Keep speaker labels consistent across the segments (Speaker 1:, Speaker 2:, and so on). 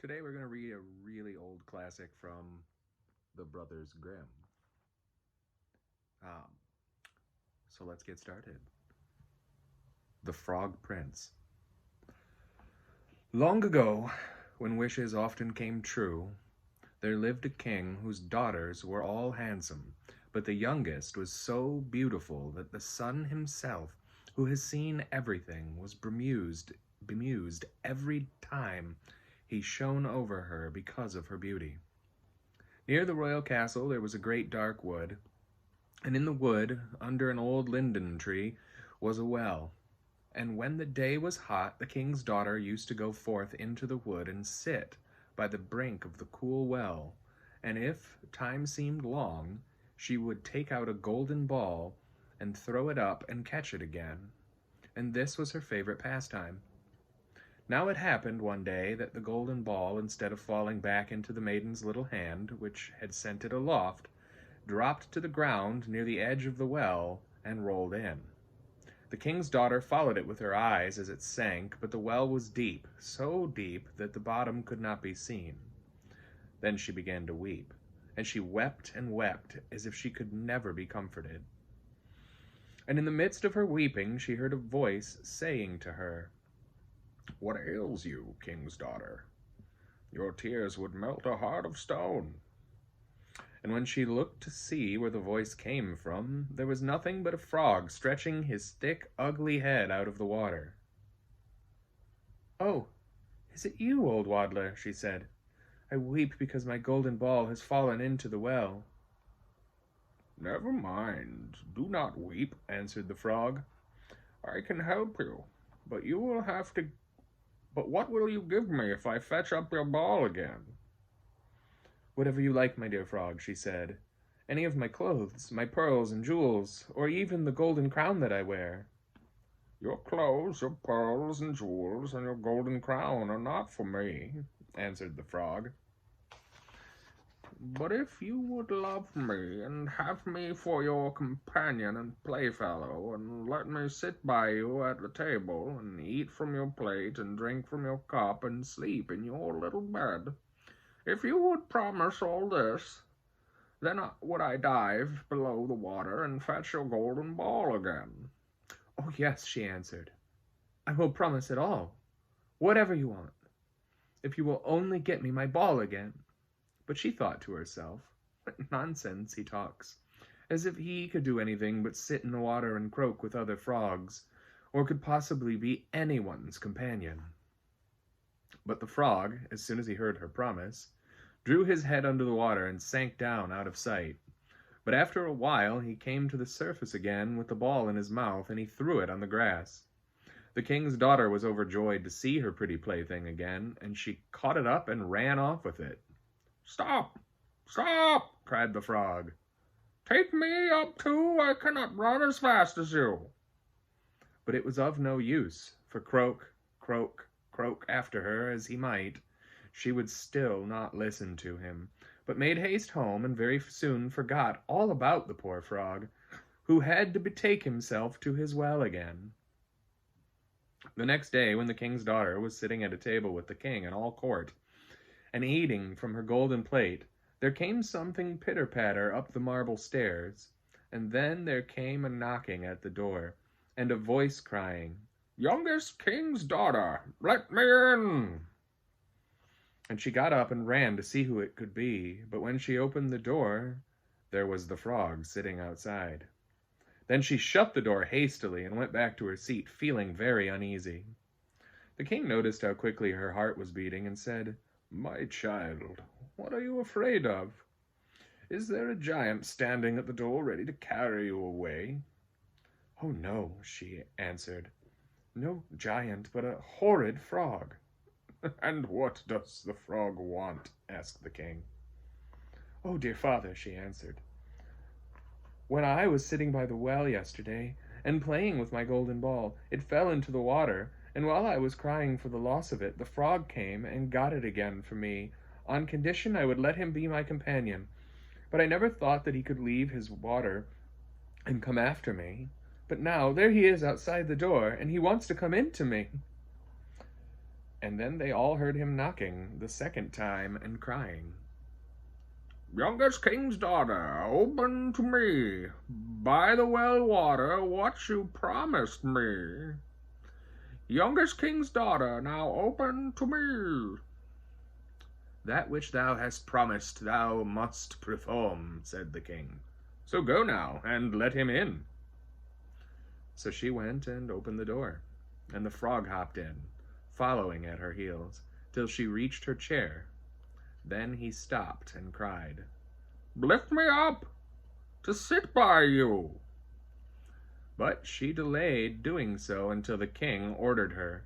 Speaker 1: Today we're going to read a really old classic from the Brothers Grimm. Um, so let's get started. The Frog Prince. Long ago, when wishes often came true, there lived a king whose daughters were all handsome, but the youngest was so beautiful that the sun himself, who has seen everything, was bemused every time he shone over her because of her beauty. Near the royal castle there was a great dark wood, and in the wood, under an old linden tree, was a well. And when the day was hot, the king's daughter used to go forth into the wood and sit by the brink of the cool well, and if time seemed long, she would take out a golden ball and throw it up and catch it again. And this was her favorite pastime. Now it happened one day that the golden ball, instead of falling back into the maiden's little hand, which had sent it aloft, dropped to the ground near the edge of the well and rolled in. The king's daughter followed it with her eyes as it sank, but the well was deep, so deep that the bottom could not be seen. Then she began to weep, and she wept and wept as if she could never be comforted. And in the midst of her weeping she heard a voice saying to her, "What ails you, king's daughter? Your tears would melt a heart of stone." And when she looked to see where the voice came from, there was nothing but a frog stretching his thick, ugly head out of the water. "Oh, is it you, old waddler?" she said. "I weep because my golden ball has fallen into the well." "Never mind, do not weep," answered the frog. "I can help you, but you will have to... But what will you give me if I fetch up your ball again?" "Whatever you like, my dear frog," she said. "Any of my clothes, my pearls and jewels, or even the golden crown that I wear." "Your clothes, your pearls and jewels, and your golden crown are not for me," answered the frog. "But if you would love me and have me for your companion and playfellow, and let me sit by you at the table, and eat from your plate, and drink from your cup, and sleep in your little bed, if you would promise all this, then would I dive below the water and fetch your golden ball again." "Oh, yes," she answered. "I will promise it all, whatever you want, if you will only get me my ball again." But she thought to herself, "What nonsense he talks, as if he could do anything but sit in the water and croak with other frogs, or could possibly be anyone's companion." But the frog, as soon as he heard her promise, drew his head under the water and sank down out of sight. But after a while he came to the surface again with the ball in his mouth, and he threw it on the grass. The king's daughter was overjoyed to see her pretty plaything again, and she caught it up and ran off with it. "Stop! Stop!" cried the frog. "Take me up too, I cannot run as fast as you." But it was of no use, for croak, croak, croak after her as he might, she would still not listen to him, but made haste home, and very soon forgot all about the poor frog, who had to betake himself to his well again. The next day, when the king's daughter was sitting at a table with the king and all court, and eating from her golden plate, there came something pitter-patter up the marble stairs, and then there came a knocking at the door, and a voice crying, "Youngest king's daughter, let me in." And she got up and ran to see who it could be, but when she opened the door, there was the frog sitting outside. Then she shut the door hastily and went back to her seat, feeling very uneasy. The king noticed how quickly her heart was beating, and said, "My child, what are you afraid of? Is there a giant standing at the door ready to carry you away?" "Oh, no," she answered. "No giant, but a horrid frog." "And what does the frog want?" asked the king. "Oh, dear father," she answered, "when I was sitting by the well yesterday, and playing with my golden ball, it fell into the water, and while I was crying for the loss of it, the frog came and got it again for me, on condition I would let him be my companion. But I never thought that he could leave his water and come after me. But now there he is outside the door, and he wants to come in to me." And then they all heard him knocking the second time and crying, "Youngest king's daughter, open to me. By the well water, what you promised me. Youngest king's daughter, now open to me." "That which thou hast promised thou must perform," said the king. "So go now, and let him in." So she went and opened the door, and the frog hopped in, following at her heels, till she reached her chair. Then he stopped and cried, "Lift me up, to sit by you." But she delayed doing so until the king ordered her.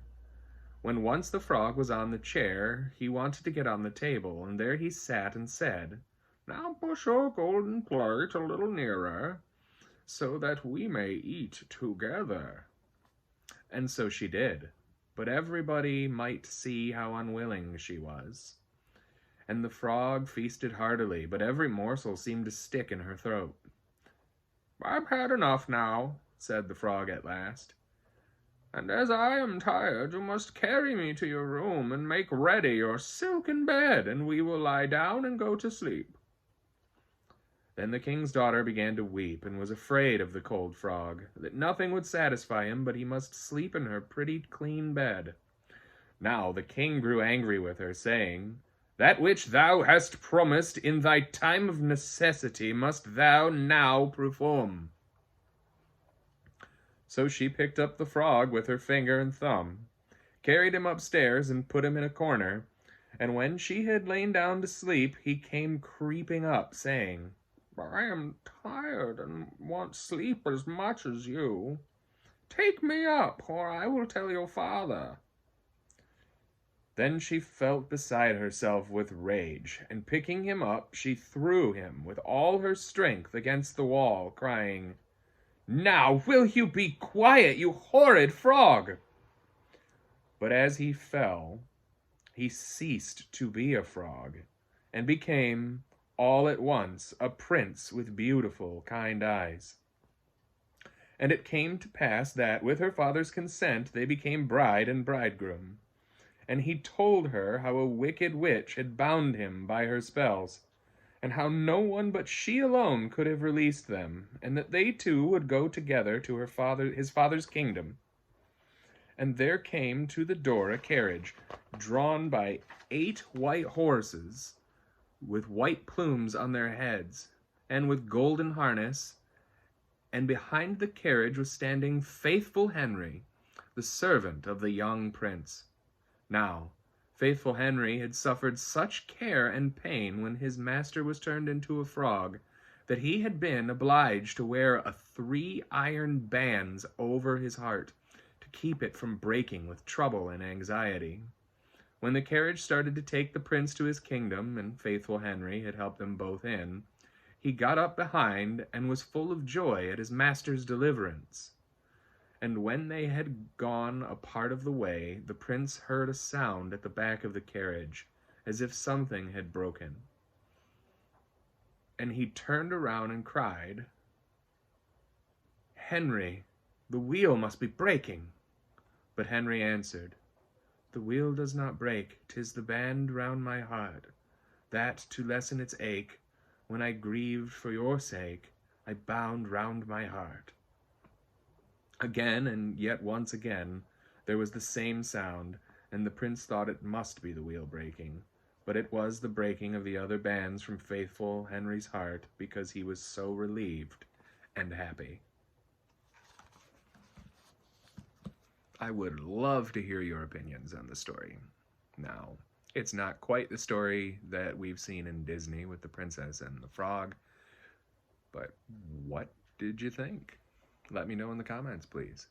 Speaker 1: When once the frog was on the chair, he wanted to get on the table, and there he sat and said, "Now push your golden plate a little nearer, so that we may eat together." And so she did, but everybody might see how unwilling she was. And the frog feasted heartily, but every morsel seemed to stick in her throat. "I've had enough now," said the frog at last, "and as I am tired, you must carry me to your room and make ready your silken bed, and we will lie down and go to sleep." Then the king's daughter began to weep, and was afraid of the cold frog, that nothing would satisfy him but he must sleep in her pretty clean bed. Now the king grew angry with her, saying, "That which thou hast promised in thy time of necessity must thou now perform." So she picked up the frog with her finger and thumb, carried him upstairs, and put him in a corner, and when she had lain down to sleep, he came creeping up, saying, "I am tired and want sleep as much as you. Take me up, or I will tell your father." Then she felt beside herself with rage, and picking him up, she threw him with all her strength against the wall, crying, "Now will you be quiet, you horrid frog?" But as he fell, he ceased to be a frog, and became, all at once, a prince with beautiful, kind eyes. And it came to pass that, with her father's consent, they became bride and bridegroom. And he told her how a wicked witch had bound him by her spells, and how no one but she alone could have released them, and that they two would go together to his father's kingdom. And there came to the door a carriage, drawn by 8 white horses, with white plumes on their heads, and with golden harness, and behind the carriage was standing faithful Henry, the servant of the young prince. Now, faithful Henry had suffered such care and pain when his master was turned into a frog, that he had been obliged to wear 3 iron bands over his heart, to keep it from breaking with trouble and anxiety. When the carriage started to take the prince to his kingdom, and faithful Henry had helped them both in, he got up behind and was full of joy at his master's deliverance. And when they had gone a part of the way, the prince heard a sound at the back of the carriage, as if something had broken. And he turned around and cried, "Henry, the wheel must be breaking." But Henry answered, "The wheel does not break, 'tis the band round my heart, that, to lessen its ache, when I grieved for your sake, I bound round my heart." Again, and yet once again, there was the same sound, and the prince thought it must be the wheel breaking, but it was the breaking of the other bands from faithful Henry's heart, because he was so relieved and happy. I would love to hear your opinions on the story. Now, it's not quite the story that we've seen in Disney with the princess and the frog, but what did you think? Let me know in the comments, please.